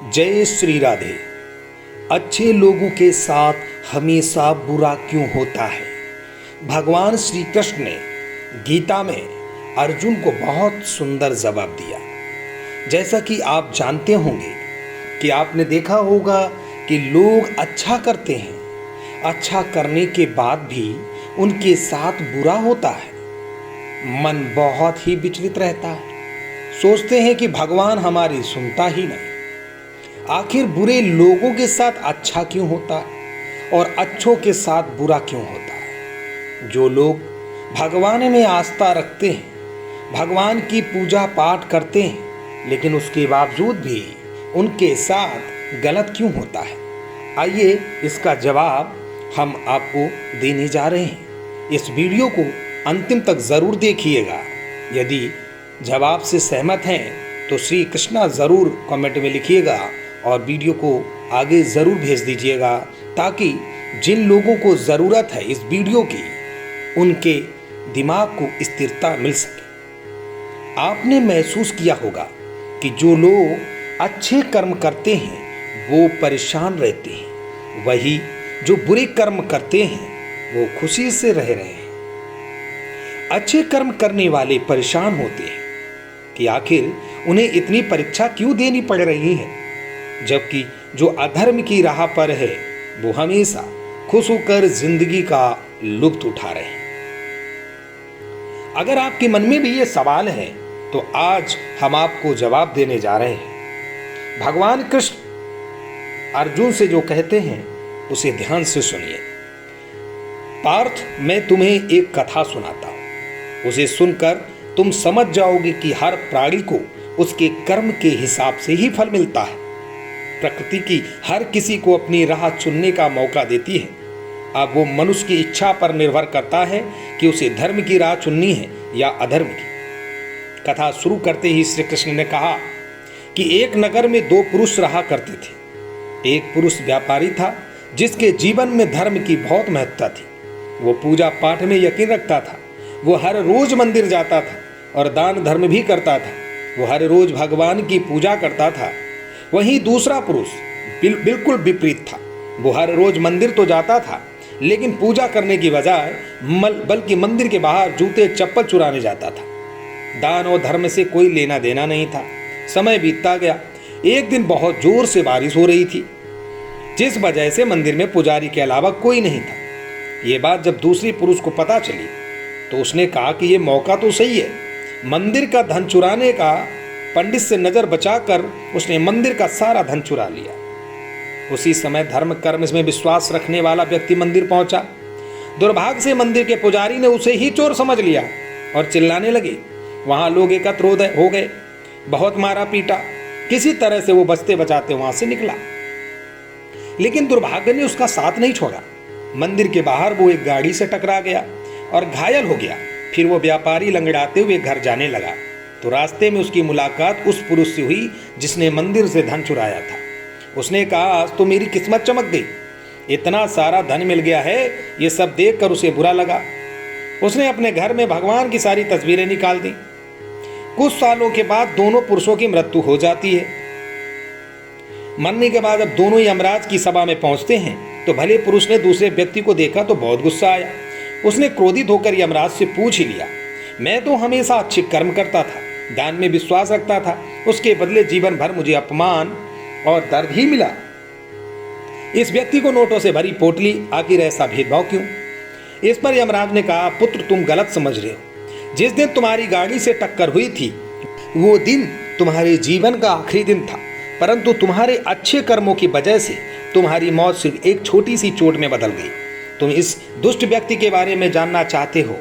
जय श्री राधे। अच्छे लोगों के साथ हमेशा बुरा क्यों होता है? भगवान श्री कृष्ण ने गीता में अर्जुन को बहुत सुंदर जवाब दिया। जैसा कि आप जानते होंगे कि आपने देखा होगा कि लोग अच्छा करते हैं, अच्छा करने के बाद भी उनके साथ बुरा होता है। मन बहुत ही विचलित रहता है, सोचते हैं कि भगवान हमारी सुनता ही नहीं। आखिर बुरे लोगों के साथ अच्छा क्यों होता है और अच्छों के साथ बुरा क्यों होता है? जो लोग भगवान में आस्था रखते हैं, भगवान की पूजा पाठ करते हैं, लेकिन उसके बावजूद भी उनके साथ गलत क्यों होता है? आइए इसका जवाब हम आपको देने जा रहे हैं। इस वीडियो को अंतिम तक ज़रूर देखिएगा। यदि जवाब से सहमत हैं तो श्री कृष्णा ज़रूर कमेंट में लिखिएगा और वीडियो को आगे ज़रूर भेज दीजिएगा, ताकि जिन लोगों को ज़रूरत है इस वीडियो की, उनके दिमाग को स्थिरता मिल सके। आपने महसूस किया होगा कि जो लोग अच्छे कर्म करते हैं वो परेशान रहते हैं, वही जो बुरे कर्म करते हैं वो खुशी से रह रहे हैं। अच्छे कर्म करने वाले परेशान होते हैं कि आखिर उन्हें इतनी परीक्षा क्यों देनी पड़ रही है, जबकि जो अधर्म की राह पर है वो हमेशा खुश होकर जिंदगी का लुत्फ उठा रहे हैं। अगर आपके मन में भी ये सवाल है तो आज हम आपको जवाब देने जा रहे हैं। भगवान कृष्ण अर्जुन से जो कहते हैं उसे ध्यान से सुनिए। पार्थ, मैं तुम्हें एक कथा सुनाता हूं, उसे सुनकर तुम समझ जाओगे कि हर प्राणी को उसके कर्म के हिसाब से ही फल मिलता है। प्रकृति की हर किसी को अपनी राह चुनने का मौका देती है। अब वो मनुष्य की इच्छा पर निर्भर करता है कि उसे धर्म की राह चुननी है या अधर्म की। कथा शुरू करते ही श्री कृष्ण ने कहा कि एक नगर में दो पुरुष रहा करते थे। एक पुरुष व्यापारी था जिसके जीवन में धर्म की बहुत महत्ता थी। वो पूजा पाठ में यकीन रखता था। वो हर रोज मंदिर जाता था और दान धर्म भी करता था। वो हर रोज भगवान की पूजा करता था। वहीं दूसरा पुरुष बिल्कुल विपरीत था। वो हर रोज मंदिर तो जाता था, लेकिन पूजा करने की बजाय बल्कि मंदिर के बाहर जूते चप्पल चुराने जाता था। दान और धर्म से कोई लेना देना नहीं था। समय बीतता गया। एक दिन बहुत जोर से बारिश हो रही थी, जिस वजह से मंदिर में पुजारी के अलावा कोई नहीं था। ये बात जब दूसरे पुरुष को पता चली तो उसने कहा कि ये मौका तो सही है, मंदिर का धन चुराने का। पंडित से नजर बचाकर उसने मंदिर का सारा धन चुरा लिया। उसी समय धर्म कर्म में विश्वास रखने वाला व्यक्ति मंदिर पहुंचा। दुर्भाग्य से मंदिर के पुजारी ने उसे ही चोर समझ लिया और चिल्लाने लगे। वहां लोग एकत्र हो गए। बहुत मारा पीटा। किसी तरह से वो बचते बचाते वहां से निकला, लेकिन दुर्भाग्य ने उसका साथ नहीं छोड़ा। मंदिर के बाहर वो एक गाड़ी से टकरा गया और घायल हो गया। फिर वो व्यापारी लंगड़ाते हुए घर जाने लगा तो रास्ते में उसकी मुलाकात उस पुरुष से हुई जिसने मंदिर से धन चुराया था। उसने कहा, आज तो मेरी किस्मत चमक गई, इतना सारा धन मिल गया है। ये सब देखकर उसे बुरा लगा। उसने अपने घर में भगवान की सारी तस्वीरें निकाल दी। कुछ सालों के बाद दोनों पुरुषों की मृत्यु हो जाती है। मरने के बाद अब दोनों यमराज की सभा में पहुंचते हैं तो भले पुरुष ने दूसरे व्यक्ति को देखा तो बहुत गुस्सा आया। उसने क्रोधित होकर यमराज से पूछ ही लिया, मैं तो हमेशा अच्छे कर्म करता था, दान में विश्वास रखता था, उसके बदले जीवन भर मुझे अपमान और दर्द ही मिला। इस व्यक्ति को नोटों से भरी पोटली, आखिर ऐसा भेदभाव क्यों? इस पर यमराज ने कहा, पुत्र तुम गलत समझ रहे हो। जिस दिन तुम्हारी गाड़ी से टक्कर हुई थी वो दिन तुम्हारे जीवन का आखिरी दिन था, परंतु तुम्हारे अच्छे कर्मों की वजह से तुम्हारी मौत सिर्फ एक छोटी सी चोट में बदल गई। तुम इस दुष्ट व्यक्ति के बारे में जानना चाहते हो।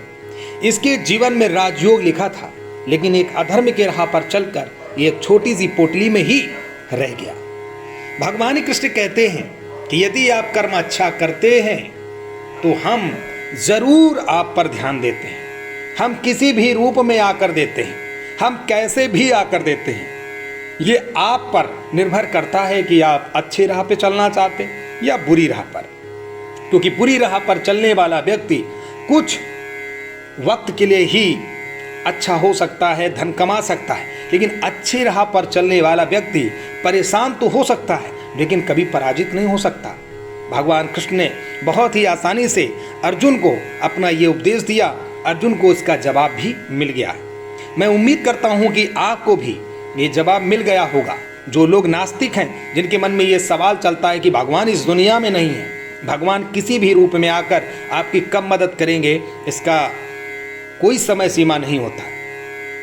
इसके जीवन में राजयोग लिखा था, लेकिन एक अधर्म के राह पर चलकर ये एक छोटी सी पोटली में ही रह गया। भगवान कृष्ण कहते हैं कि यदि आप कर्म अच्छा करते हैं तो हम जरूर आप पर ध्यान देते हैं। हम किसी भी रूप में आकर देते हैं, हम कैसे भी आकर देते हैं। ये आप पर निर्भर करता है कि आप अच्छे राह पे चलना चाहते हैं या बुरी राह पर, क्योंकि बुरी राह पर चलने वाला व्यक्ति कुछ वक्त के लिए ही अच्छा हो सकता है, धन कमा सकता है, लेकिन अच्छी राह पर चलने वाला व्यक्ति परेशान तो हो सकता है लेकिन कभी पराजित नहीं हो सकता। भगवान कृष्ण ने बहुत ही आसानी से अर्जुन को अपना ये उपदेश दिया। अर्जुन को इसका जवाब भी मिल गया है। मैं उम्मीद करता हूँ कि आपको भी ये जवाब मिल गया होगा। जो लोग नास्तिक हैं, जिनके मन में ये सवाल चलता है कि भगवान इस दुनिया में नहीं है, भगवान किसी भी रूप में आकर आपकी कब मदद करेंगे, इसका कोई समय सीमा नहीं होता।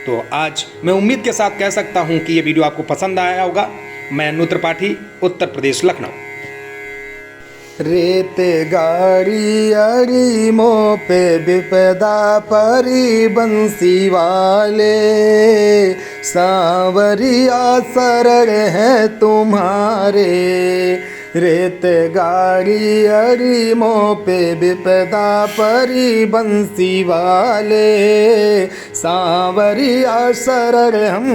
तो आज मैं उम्मीद के साथ कह सकता हूं कि ये वीडियो आपको पसंद आया होगा। मैं अनु त्रिपाठी, उत्तर प्रदेश, लखनऊ। रेत गाड़ी अड़ी मो पे विपदा परी बंसी वाले, सांवरिया शरण है तुम्हारे। रेत गाड़ी अड़ी मो पे विपदा परी बंसी वाले, सांवरिया शरण हम